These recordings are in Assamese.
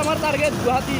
আমাৰ টাৰ্গেট গুয়াহাটি।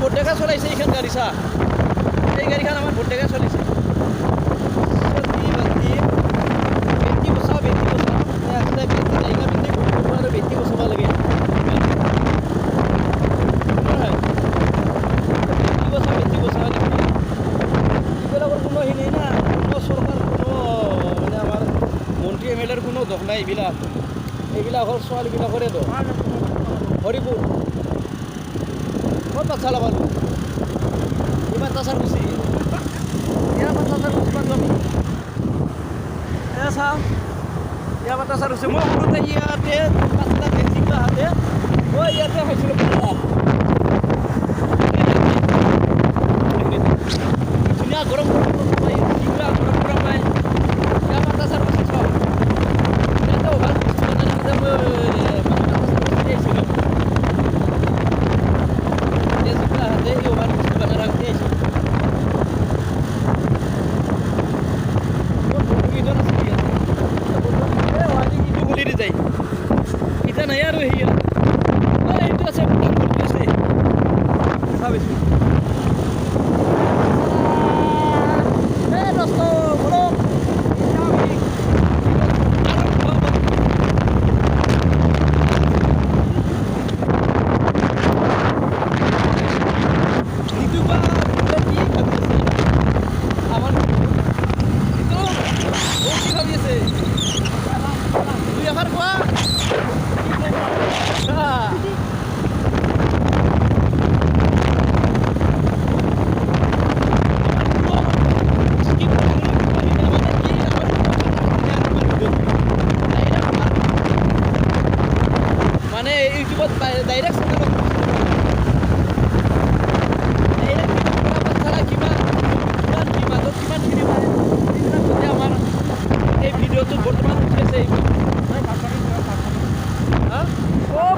ভোটডেকা চলাইছে এইখান গাড়ী চা এই গাড়ীখন আমাৰ ভোটডেকা চলিছে বেটি বচাওঁ আচলতে বেটি জায়গা পিন্ধি ভোট আৰু বেটি বচাব লাগে বেটি বচাব এইবিলাকৰ কোনো হেৰি নাই না কোনো চৰকাৰ কোনো মানে আমাৰ মন্ত্ৰী এম এল এৰ কোনো দোষ নাই এইবিলাক হ'ল ছোৱালীবিলাকৰে দোষ হৰিপুৰ কত বাচ্চা লাগালো এবাৰ তাসাৰ খুশি এবাৰ তাসাৰ খুশি পাচ্ছ আমি চাও এবাৰ তাসাৰ খুশি মই সৰুতে ইয়াতে পাঁচটা ভেকচিন হাতে মই ইয়াতে খাইছিলোঁ ধুনীয়া গৰম পাই গৰম পাই এবাৰ তাসাৰ খুশি চাও ইয়াতে অভাৰ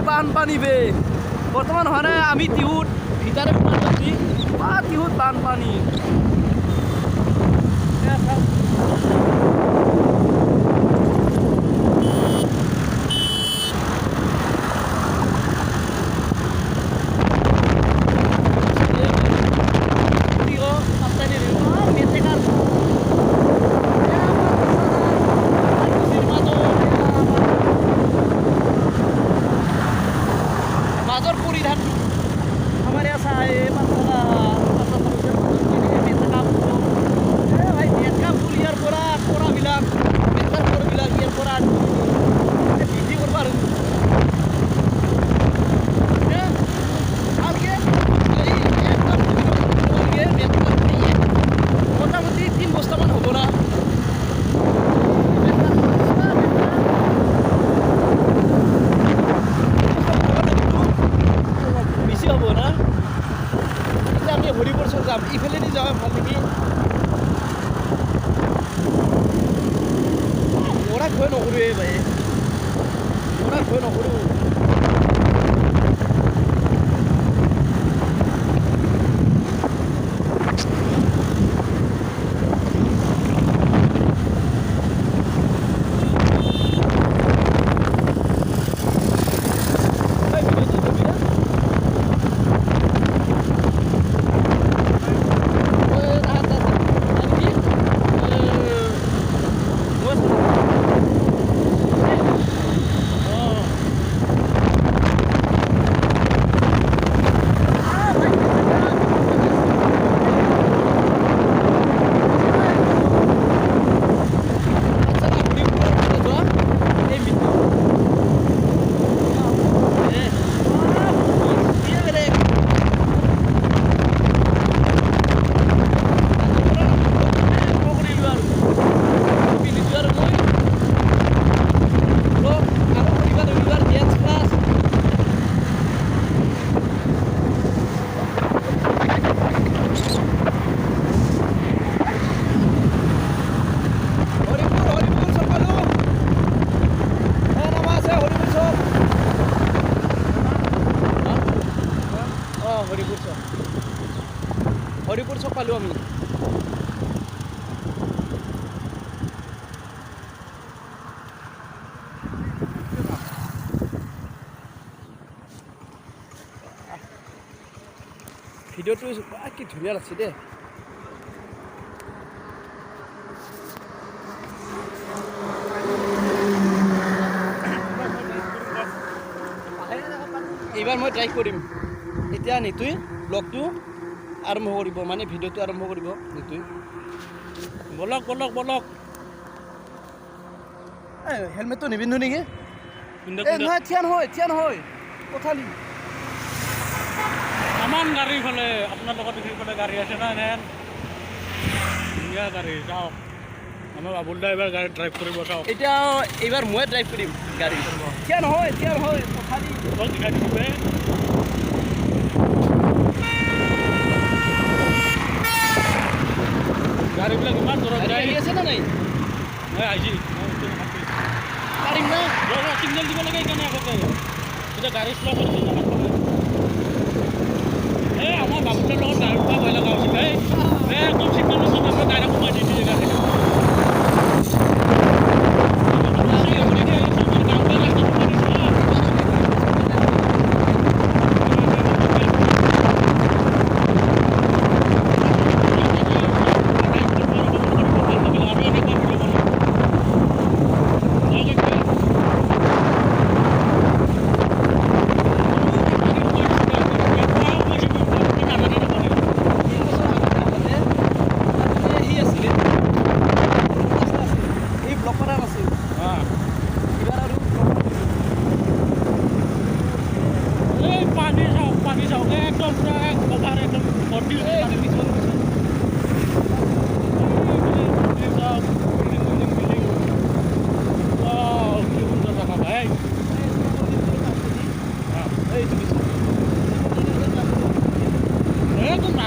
বানপানী বে বৰ্তমান হয় না আমি তিহুত ভিতৰে তিহুত বানপানী ভয় নকৰোঁ ভাই মৰাক ভয় নকৰোঁ হৰিপুৰ চক পালোঁ আমি ভিডিঅ'টো কি ধুনীয়া লাগছে দেই এইবাৰ মই ট্ৰাই কৰিম এতিয়া নিতুই ব্লগটো আৰম্ভ কৰিব মানে ভিডিঅ'টো আৰম্ভ কৰিব নিতুই বলক বলক বলক হেলমেটটো নিপিন্ধো নেকি নহয় থিয়া নহয় পঠালি আমান গাড়ী ফালে আপোনাৰ লগত সেইফালে গাড়ী আছে না এনে ধুনীয়া গাড়ী যাওক আমাৰ বাবুল দা এইবাৰ গাড়ী ড্ৰাইভ কৰিব চাওক এতিয়া এইবাৰ মই ড্ৰাইভ কৰিম গাড়ী থিয়া নহয় পঠালি দেখাই দিছে গাড়ীবিলাক ইমান দূৰত যায় গাড়ী আছে না নাই আহিছি পাৰিম না চিগনেল দিব লাগে সেইকাৰণে আগতে এতিয়া গাড়ী শ্ল' কৰিছে এই আমাৰ বাবুলৰ লগত গাড়ী উঠা ভয় লগা হৈছিল একদম চিগনেল লগত আমাৰ গাড়ী সোমাই দি দিয়ে গাড়ী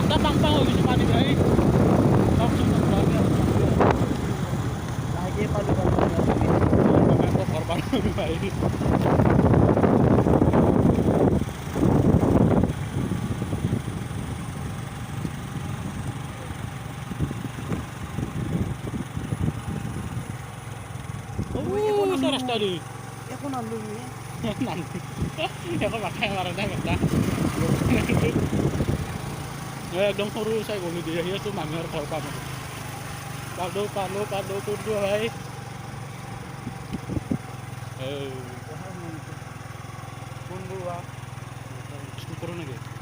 রাস্তা পাম্পা হয়ে গেছে পানি ভাই ঘর বানাবি ভাই রাস্তা রে এখন আনলো এখন মাথায় মারা যায় বেটা একদম সৰু চাই গলি দিয়ে সিহঁতো মানুহৰ ঘৰ পাব পালো কোনটো ভাই কোনটো কৰোঁ নেকি